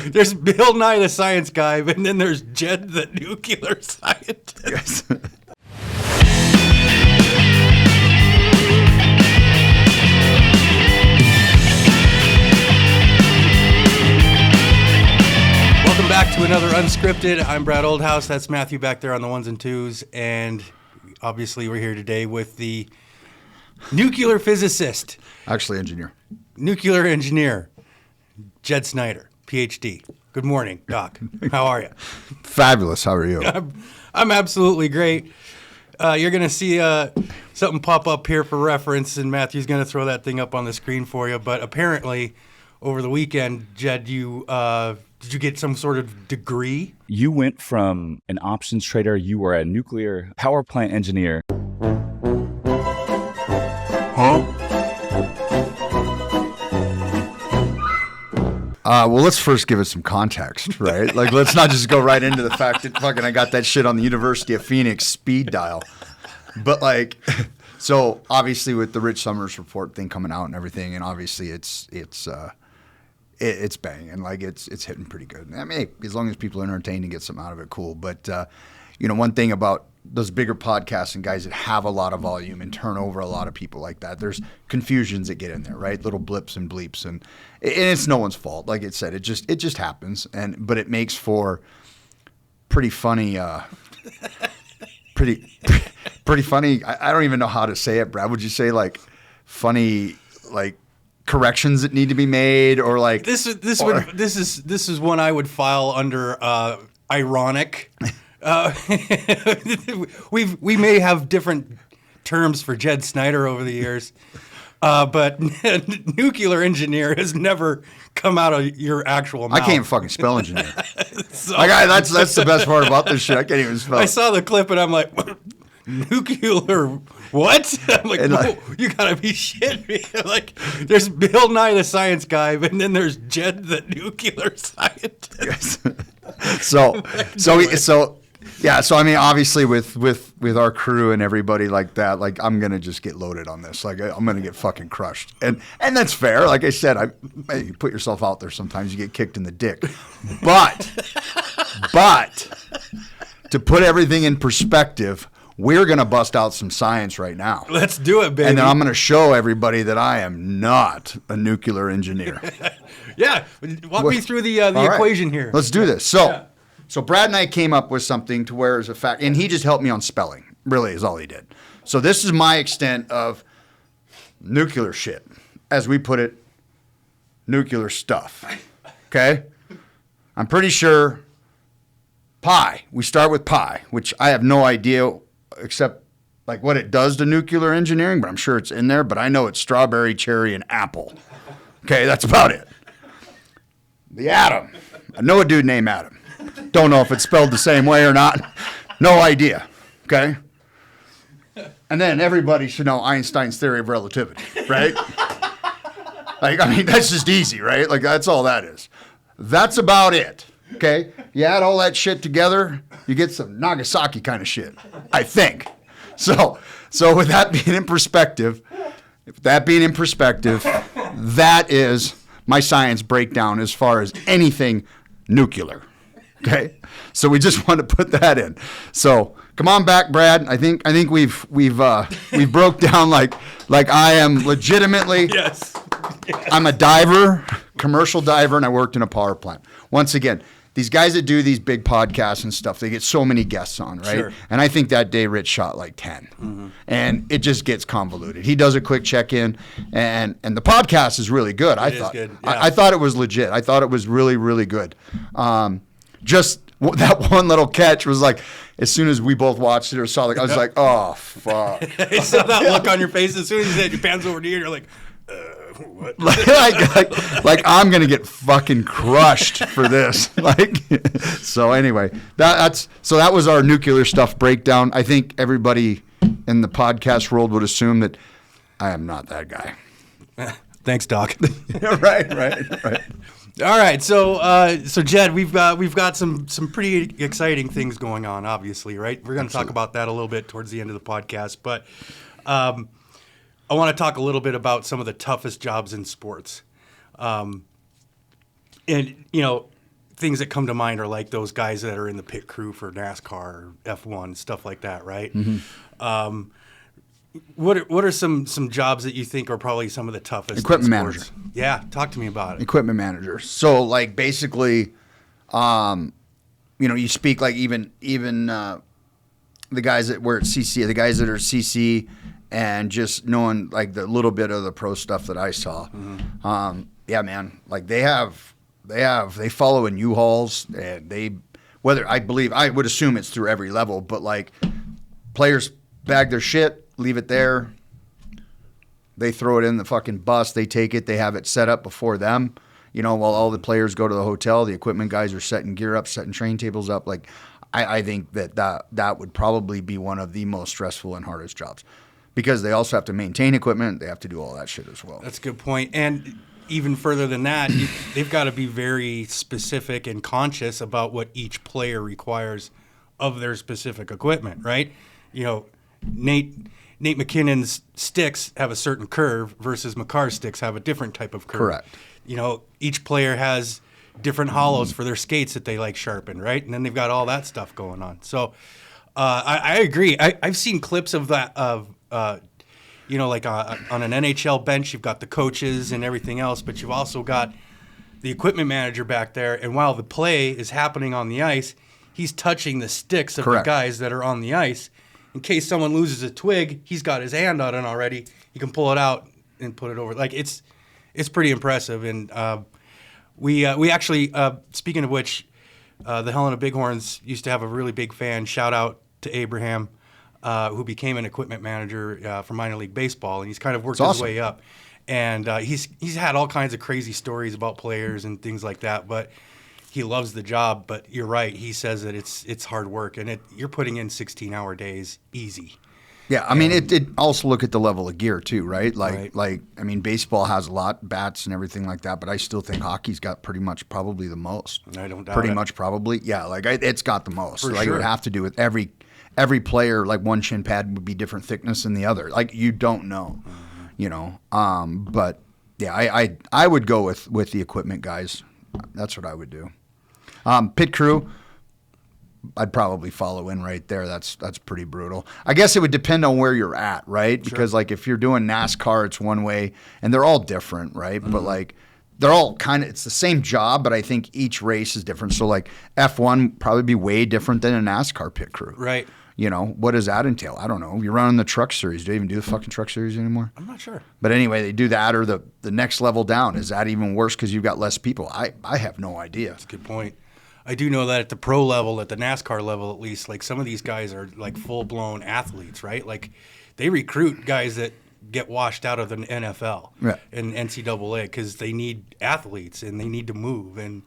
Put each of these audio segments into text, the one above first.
There's Bill Nye the Science Guy, and then there's Jed the Nuclear Scientist. Yes. Welcome back to another Unscripted. I'm Brad Oldhouse. That's Matthew back there on the ones and twos. And obviously we're here today with the nuclear physicist. Actually, engineer. Nuclear engineer, Jed Snyder, PhD. Good morning, Doc. How are you? Fabulous. How are you? I'm absolutely great. You're going to see something pop up here for reference, and Matthew's going to throw that thing up on the screen for you. But apparently, over the weekend, Jed, did you get some sort of degree? You went from an options trader, you were a nuclear power plant engineer. Huh? Well, let's first give it some context, right? Like, let's not just go right into the fact that fucking I got that shit on the University of Phoenix speed dial. But like, so obviously with the Rich Summers report thing coming out and everything, and obviously it's banging, like it's hitting pretty good. I mean, as long as people are entertained and get something out of it, cool. But one thing about those bigger podcasts and guys that have a lot of volume and turn over a lot of people like that, there's confusions that get in there, right? Little blips and bleeps, and it's no one's fault. Like it said, it just happens, but it makes for pretty funny, pretty funny. I don't even know how to say it, Brad. Would you say like funny, like corrections that need to be made, or like this is one I would file under ironic. We may have different terms for Jed Snyder over the years, but nuclear engineer has never come out of your actual mouth. I can't even fucking spell engineer. That's the best part about this shit. I can't even spell. I saw the clip and I'm like, nuclear what? I'm like, no, you gotta be shitting me. Like, there's Bill Nye the Science Guy, and then there's Jed the Nuclear Scientist. Yes. So I mean, obviously with our crew and everybody like that, like I'm gonna just get loaded on this. Like I'm gonna get fucking crushed, and that's fair. Like I said, you put yourself out there. Sometimes you get kicked in the dick, but to put everything in perspective, we're going to bust out some science right now. Let's do it, baby. And then I'm going to show everybody that I am not a nuclear engineer. Yeah. Walk me through the equation here. Let's do this. So Brad and I came up with something to where as a fact, and he just helped me on spelling, really is all he did. So this is my extent of nuclear shit. As we put it, nuclear stuff. Okay? I'm pretty sure pi. We start with pi, which I have no idea except like what it does to nuclear engineering, but I'm sure it's in there. But I know it's strawberry, cherry, and apple. Okay, that's about it. The atom. I know a dude named Adam. Don't know if it's spelled the same way or not. No idea. Okay? And then everybody should know Einstein's theory of relativity, right? Like, I mean, that's just easy, right? Like, that's all that is. That's about it. Okay? You add all that shit together, you get some Nagasaki kind of shit, I think. So with that being in perspective, that is my science breakdown as far as anything nuclear. Okay? So we just want to put that in. So come on back, Brad. I think we've broke down like I am legitimately. Yes. I'm a diver, commercial diver, and I worked in a power plant. Once again, these guys that do these big podcasts and stuff, they get so many guests on, right? Sure. And I think that day Rich shot like 10. Mm-hmm. And it just gets convoluted. He does a quick check-in, and the podcast is really good. I thought it was legit. I thought it was really, really good. Just that one little catch was like, as soon as we both watched it or saw it, I was like, oh, fuck. I saw that look on your face as soon as you had your pants over to you, and you're like, what? like I'm gonna get fucking crushed for this. So anyway, that was our nuclear stuff breakdown. I think everybody in the podcast world would assume that I am not that guy. Thanks, Doc. Right. All right, so Jed, we've got some pretty exciting things going on, obviously, right? We're going to talk about that a little bit towards the end of the podcast, but I want to talk a little bit about some of the toughest jobs in sports. And things that come to mind are like those guys that are in the pit crew for NASCAR or F1, stuff like that, right? What are some jobs that you think are probably some of the toughest? Equipment in sports? manager. Yeah, talk to me about it. Equipment manager. So like basically, you speak like even the guys that were at CC, the guys that are CC, and just knowing like the little bit of the pro stuff that I saw. Yeah, man, like they follow in U-Hauls, and I would assume it's through every level, but like players bag their shit, leave it there. They throw it in the fucking bus. They take it. They have it set up before them. While all the players go to the hotel, the equipment guys are setting gear up, setting train tables up. Like, I think that would probably be one of the most stressful and hardest jobs, because they also have to maintain equipment. They have to do all that shit as well. That's a good point. And even further than that, they've got to be very specific and conscious about what each player requires of their specific equipment, right? Nate McKinnon's sticks have a certain curve versus McCarr's sticks have a different type of curve. Correct. Each player has different hollows for their skates that they like sharpened, right? And then they've got all that stuff going on. So I agree. I've seen clips of that like on an NHL bench, you've got the coaches and everything else, but you've also got the equipment manager back there. And while the play is happening on the ice, he's touching the sticks of Correct. the guys that are on the ice. In case someone loses a twig, he's got his hand on it already. He can pull it out and put it over. Like it's pretty impressive. And we actually, speaking of which, the Helena Bighorns used to have a really big fan. Shout out to Abraham, who became an equipment manager for minor league baseball, and he's kind of worked his way up. And he's had all kinds of crazy stories about players and things like that, but he loves the job. But you're right. He says that it's hard work, and you're putting in 16-hour days easy. Yeah, I mean, it also look at the level of gear too, right? Baseball has a lot, bats and everything like that, but I still think hockey's got pretty much probably the most. I don't doubt pretty it. much probably, yeah. It's got the most. For It sure. would have to do with every player. Like one shin pad would be different thickness than the other. Like you don't know, But yeah, I would go with the equipment guys. That's what I would do. Pit crew, I'd probably follow in right there. That's pretty brutal. I guess it would depend on where you're at, right? Sure. Because like if you're doing NASCAR, it's one way, and they're all different, right? But like they're all it's the same job, but I think each race is different. So like F1 probably be way different than a NASCAR pit crew. Right. What does that entail? I don't know. You're running the truck series. Do they even do the fucking truck series anymore? I'm not sure. But anyway, they do that, or the next level down. Is that even worse because you've got less people? I have no idea. That's a good point. I do know that at the pro level, at the NASCAR level at least, like some of these guys are like full-blown athletes, right? Like they recruit guys that get washed out of the NFL and NCAA because they need athletes and they need to move. And,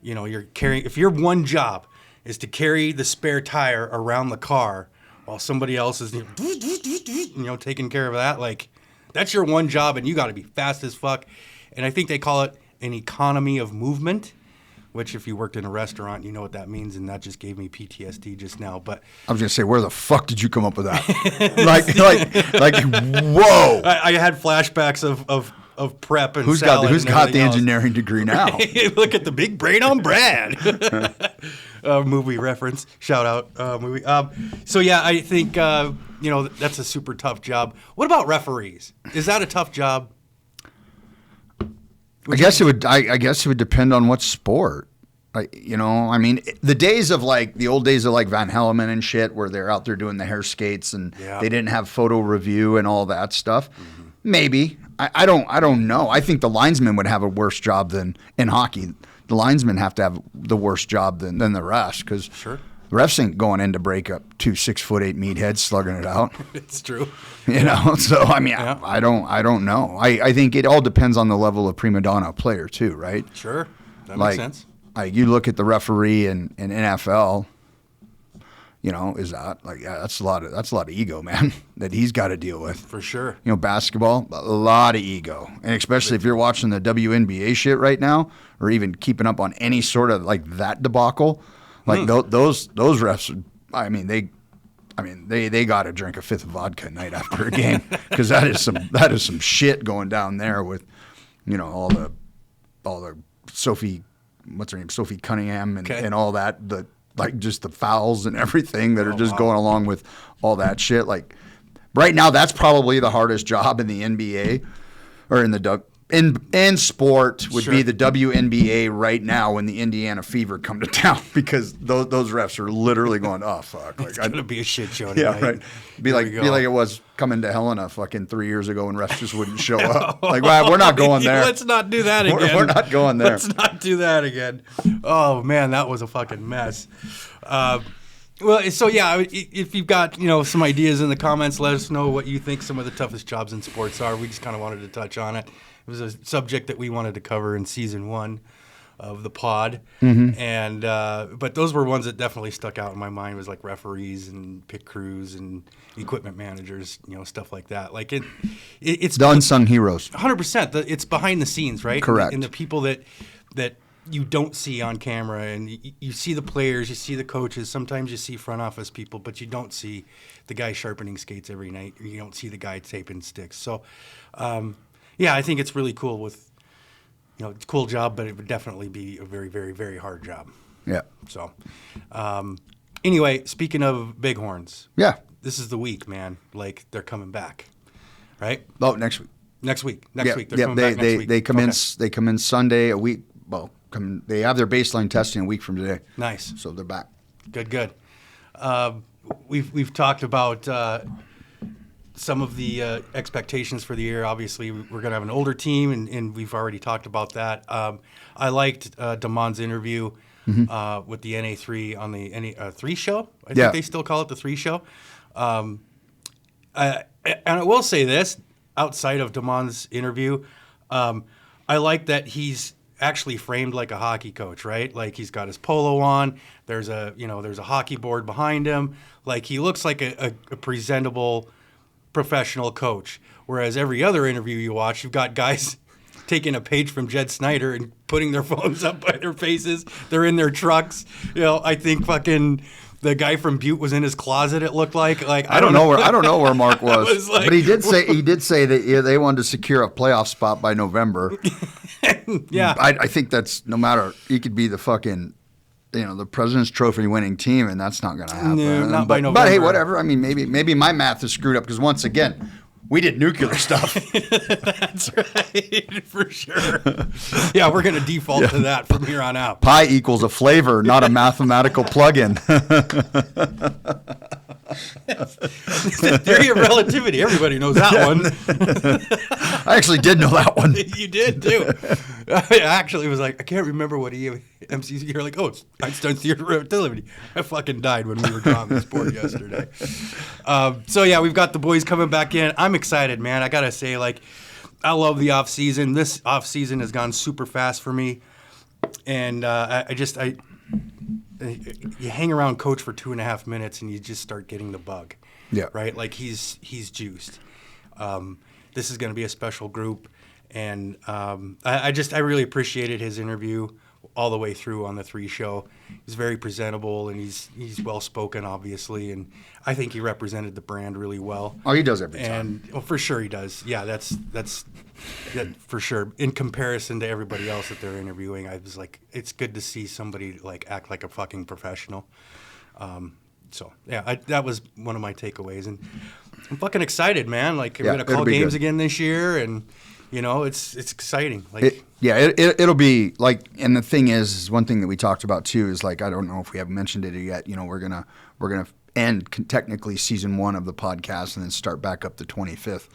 you're carrying – if your one job is to carry the spare tire around the car while somebody else is, taking care of that, like that's your one job and you got to be fast as fuck. And I think they call it an economy of movement, which if you worked in a restaurant, you know what that means, and that just gave me PTSD just now. But I was gonna say, where the fuck did you come up with that? like, whoa! I had flashbacks of prep and who's got the engineering degree now? Look at the big brain on Brad. Movie reference, shout out movie. So yeah, I think that's a super tough job. What about referees? Is that a tough job? I guess it would depend on what sport. The days of the old days of Van Helleman and shit, where they're out there doing the hair skates and they didn't have photo review and all that stuff. Mm-hmm. Maybe I don't know. I think the linesmen would have a worse job than in hockey. The linesmen have to have the worse job than the refs because the refs ain't going in to break up 2 6'8" meatheads slugging it out. It's true. So I don't know. I think it all depends on the level of prima donna player too, right? Sure, that makes sense. You look at the referee in NFL. Is that that's a lot of ego, man, that he's got to deal with. For sure. Basketball, a lot of ego, and especially if you're watching the WNBA shit right now, or even keeping up on any sort of that debacle. Those refs, they got to drink a fifth of vodka night after a game because that is some shit going down there with, all the Sophie what's her name, Sophie Cunningham, and, Okay. and all that, just the fouls and everything that are just going along with all that shit. Like right now, that's probably the hardest job in the NBA or in the in sport would be the WNBA right now when the Indiana Fever come to town, because those refs are literally going, oh fuck, like, It's gonna be a shit show yeah, tonight. right. Be Here like we go. it was coming to Helena fucking 3 years ago when refs just wouldn't show up. Like, well, we're not going there. Let's not do that again. We're not going there. Let's not do that again. Oh man, that was a fucking mess. Well, so yeah, if you've got some ideas in the comments, let us know what you think some of the toughest jobs in sports are. We just kind of wanted to touch on it. It was a subject that we wanted to cover in season 1 of the pod, and but those were ones that definitely stuck out in my mind. Was like referees and pit crews and equipment managers, stuff like that. Like it's The unsung heroes. 100%. It's behind the scenes, right? Correct. And the people that you don't see on camera, and you see the players, you see the coaches. Sometimes you see front office people, but you don't see the guy sharpening skates every night, or you don't see the guy taping sticks. So, yeah, I think it's really cool. It's a cool job, but it would definitely be a very, very, very hard job. Yeah. So, anyway, speaking of Bighorns, Yeah. this is the week, man. Like they're coming back, right? Oh, next week. Next week. They're coming back next week. They come Okay. in. They come in Sunday a week. Well, they have their baseline testing a week from today. Nice. So they're back. Good. We've talked about some of the expectations for the year. Obviously, we're going to have an older team, and we've already talked about that. I liked Damon's interview with the NA3 on the NA3 show. I think they still call it the 3 show. And I will say this, outside of Damon's interview, I like that he's actually framed like a hockey coach, right? Like he's got his polo on. There's a hockey board behind him. Like he looks like a presentable professional coach. Whereas every other interview you watch, you've got guys taking a page from Jed Snyder and putting their phones up by their faces. They're in their trucks. I think fucking the guy from Butte was in his closet. It looked like I don't know where Mark was, like, but he did say that they wanted to secure a playoff spot by November. Yeah, I think that's no matter. He could be the fucking, the President's Trophy winning team, and that's not going to happen. No, not by But hey, November. whatever. I mean, maybe my math is screwed up because once again, we did nuclear stuff. That's right, for sure. Yeah, we're going to default to that from here on out. Pi equals a flavor, not a mathematical plug-in. Theory of relativity. Everybody knows that one. I actually did know that one. You did too. I actually was like, I can't remember what MCC. You're like, oh, it's Einstein's theory of relativity. I fucking died when we were drawing this board yesterday. So yeah, we've got the boys coming back in. I'm excited, man. I gotta say, I love the off season. This off season has gone super fast for me, and you hang around coach for 2.5 minutes and you just start getting the bug. Yeah. Right? Like he's juiced. This is going to be a special group. And I really appreciated his interview all the way through on the 3 show. He's very presentable and he's well spoken, obviously. And I think he represented the brand really well. Oh, he does every time. And well, for sure he does. Yeah, that's for sure. In comparison to everybody else that they're interviewing, I was like, it's good to see somebody act like a fucking professional. So yeah, that was one of my takeaways, and I'm fucking excited, man. Like we're gonna call games again this year, and it's exciting. It'll be like, and the thing is one thing that we talked about too is I don't know if we haven't mentioned it yet. We're gonna end technically season 1 of the podcast and then start back up the 25th.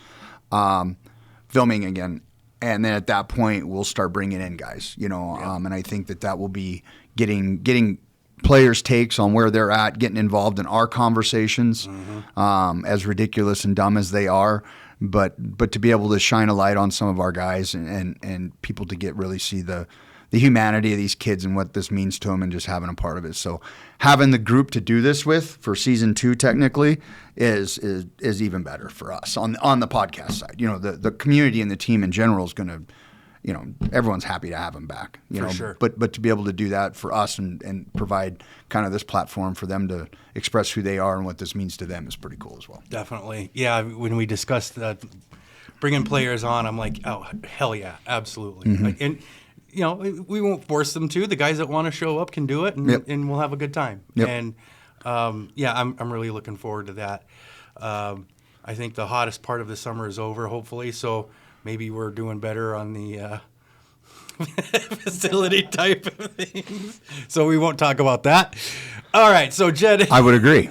Filming again, and then at that point we'll start bringing in guys, and I think that will be getting players' takes on where they're at, getting involved in our conversations, as ridiculous and dumb as they are, but to be able to shine a light on some of our guys and people to really see the humanity of these kids and what this means to them and just having a part of it. So having the group to do this with for season 2 technically is even better for us on the podcast side. The community and the team in general is going to, everyone's happy to have them back. For sure. But to be able to do that for us and provide kind of this platform for them to express who they are and what this means to them is pretty cool as well. Definitely. Yeah, when we discussed that, bringing players on, I'm like, oh, hell yeah, absolutely. And we won't force them to. The guys that want to show up can do it, and we'll have a good time. Yep. And I'm really looking forward to that. I think the hottest part of the summer is over, hopefully. So maybe we're doing better on the facility type of things. So we won't talk about that. All right. So Jed, I would agree.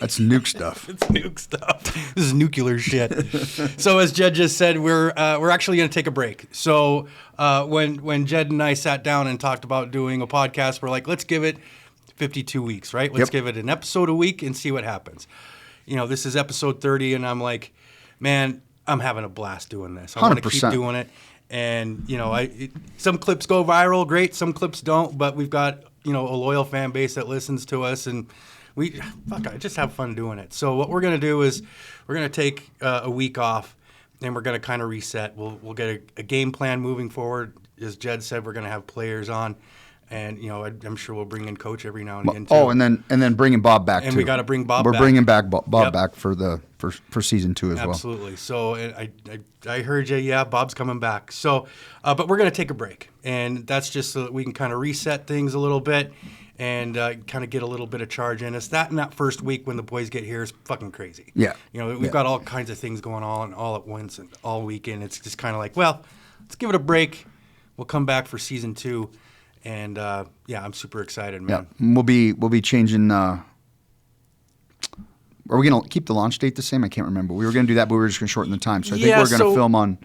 That's nuke stuff. It's nuke stuff. This is nuclear shit. So as Jed just said, we're actually going to take a break. So when Jed and I sat down and talked about doing a podcast, we're like, let's give it 52 weeks, right? Let's give it an episode a week and see what happens. This is episode 30, and I'm like, man, I'm having a blast doing this. I want to keep doing it. And, some clips go viral, great. Some clips don't, but we've got, a loyal fan base that listens to us, and I just have fun doing it. So what we're going to do is we're going to take a week off, and we're going to kind of reset. We'll get a game plan moving forward. As Jed said, we're going to have players on, and I'm sure we'll bring in coach every now and again too. Oh, and then bringing Bob back and too. We got to bring Bob. We're back. bringing back Bob back for season 2 as well. Absolutely. So I heard you. Yeah, Bob's coming back. So, but we're going to take a break, and that's just so that we can kind of reset things a little bit and kind of get a little bit of charge in us. That first week when the boys get here is fucking crazy. Yeah. We've got all kinds of things going on all at once and all weekend. It's just kind of like, well, let's give it a break. We'll come back for season 2. And I'm super excited, man. Yeah, we'll be changing. Are we going to keep the launch date the same? I can't remember. We were going to do that, but we were just going to shorten the time. So I think we're going to film on.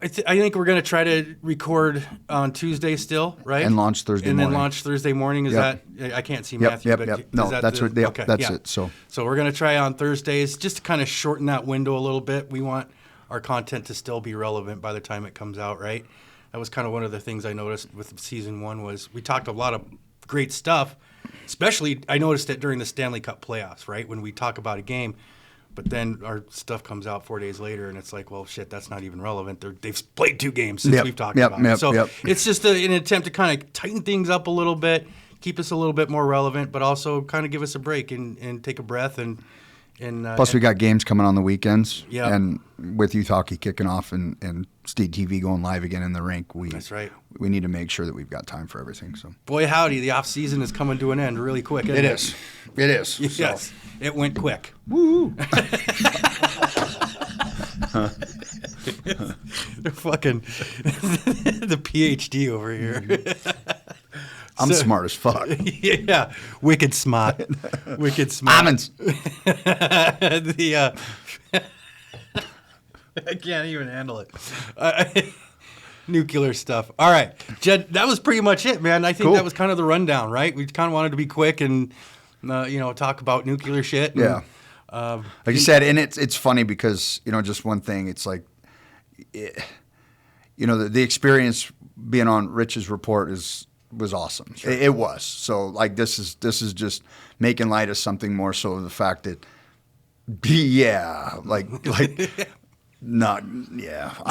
I think we're going to try to record on Tuesday still, right? And launch Thursday morning. And then launch Thursday morning. Is that? I can't see Matthew. Yep. No, that's what. Okay, that's it. So we're going to try on Thursdays just to kind of shorten that window a little bit. We want our content to still be relevant by the time it comes out, right? That was kind of one of the things I noticed with season 1 was we talked a lot of great stuff, especially I noticed it during the Stanley Cup playoffs, right? When we talk about a game, but then our stuff comes out 4 days later and it's like, well, shit, that's not even relevant. They've played 2 games since we've talked about it. So it's just an attempt to kind of tighten things up a little bit, keep us a little bit more relevant, but also kind of give us a break and take a breath and plus, we got games coming on the weekends. Yeah. And with youth hockey kicking off and State TV going live again in the rink, that's right. We need to make sure that we've got time for everything. So, boy, howdy, the off season is coming to an end really quick. Isn't it? It is. Yes, so. It went quick. Woo! They're fucking the PhD over here. I'm smart as fuck. Yeah, wicked smart. Wicked smart. Almonds. I can't even handle it. Nuclear stuff. All right, Jed, that was pretty much it, man. I think that was kind of the rundown, right? We kind of wanted to be quick and talk about nuclear shit. And, yeah. Like you said, and it's funny because just one thing. It's like, the experience being on Rich's report was awesome. Sure. It was. So like this is just making light of something more so of the fact that I'm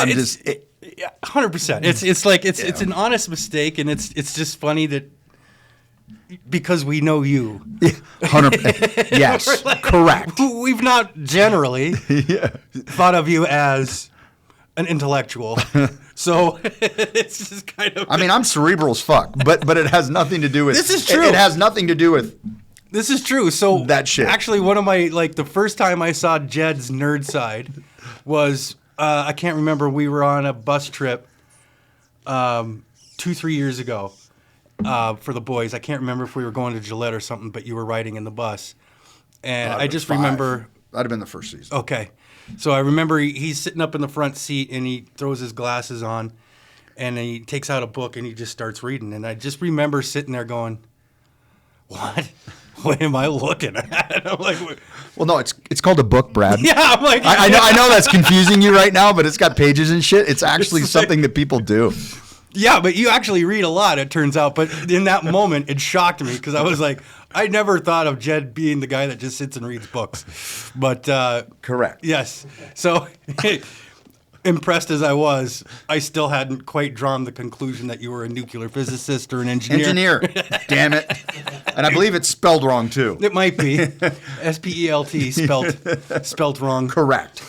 just 100%. It's an honest mistake, and it's just funny that because we know you. 100%. Yes. Correct. We've not generally thought of you as an intellectual. So it's just kind of. I mean, I'm cerebral as fuck, but it has nothing to do with. This is true. It has nothing to do with. This is true. So that shit. Actually, one of my the first time I saw Jed's nerd side was I can't remember. We were on a bus trip 2-3 years ago for the boys. I can't remember if we were going to Gillette or something, but you were riding in the bus, and I just remember. That'd have been the first season. Okay. So I remember he's sitting up in the front seat and he throws his glasses on and he takes out a book and he just starts reading. And I just remember sitting there going, what? What am I looking at? I'm like, what? Well, no, it's called a book, Brad. Yeah, I'm like, I know that's confusing you right now, but it's got pages and shit. It's actually something that people do. Yeah, but you actually read a lot, it turns out. But in that moment, it shocked me because I was like, I never thought of Jed being the guy that just sits and reads books. But correct. Yes. So impressed as I was, I still hadn't quite drawn the conclusion that you were a nuclear physicist or an engineer. Damn it. And I believe it's spelled wrong, too. It might be. SPELT spelled wrong. Correct.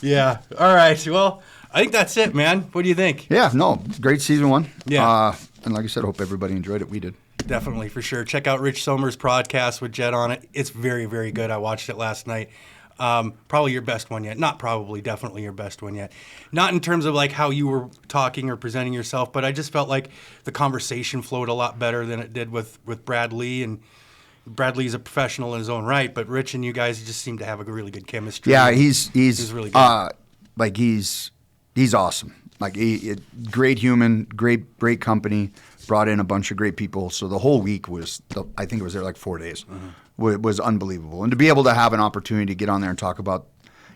Yeah. All right. Well, I think that's it, man. What do you think? Yeah, no, great season 1. Yeah. And like I said, I hope everybody enjoyed it. We did. Definitely, for sure. Check out Rich Sommer's podcast with Jed on it. It's very, very good. I watched it last night. Probably your best one yet. Not probably, definitely your best one yet. Not in terms of like how you were talking or presenting yourself, but I just felt like the conversation flowed a lot better than it did with Brad Lee. And Bradley's a professional in his own right, but Rich and you guys just seem to have a really good chemistry. Yeah, he's really good. He's awesome. Like great human, great company. Brought in a bunch of great people. So the whole week I think it was there like 4 days. Was unbelievable. And to be able to have an opportunity to get on there and talk about,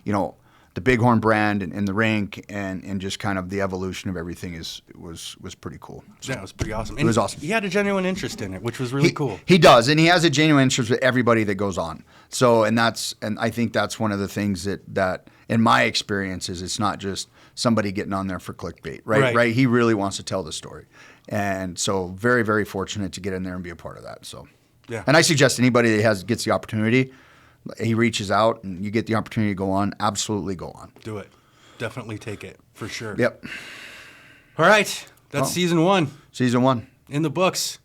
the Bighorn brand and the rink and just kind of the evolution of everything was pretty cool. So yeah, it was pretty awesome. it was awesome. He had a genuine interest in it, which was really cool. He does, and he has a genuine interest with everybody that goes on. So, and I think that's one of the things that in my experience is it's not just somebody getting on there for clickbait, right? He really wants to tell the story. And so very, very fortunate to get in there and be a part of that. So, yeah. And I suggest anybody that gets the opportunity, he reaches out and you get the opportunity to go on, absolutely go on. Do it. Definitely take it, for sure. Yep. All right. That's season 1. Season 1. In the books.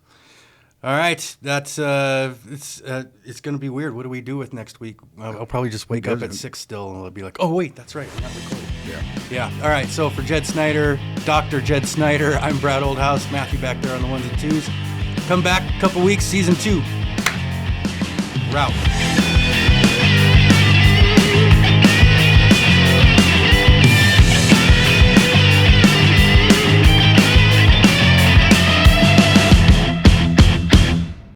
All right. That's it's going to be weird. What do we do with next week? I'll probably just wake up at 6 still and I'll be like, oh, wait, that's right. We're not recording. Yeah. All right. So for Jed Snyder, Dr. Jed Snyder, I'm Brad Oldhouse, Matthew back there on the 1s and 2s. Come back a couple weeks, season 2. We're out.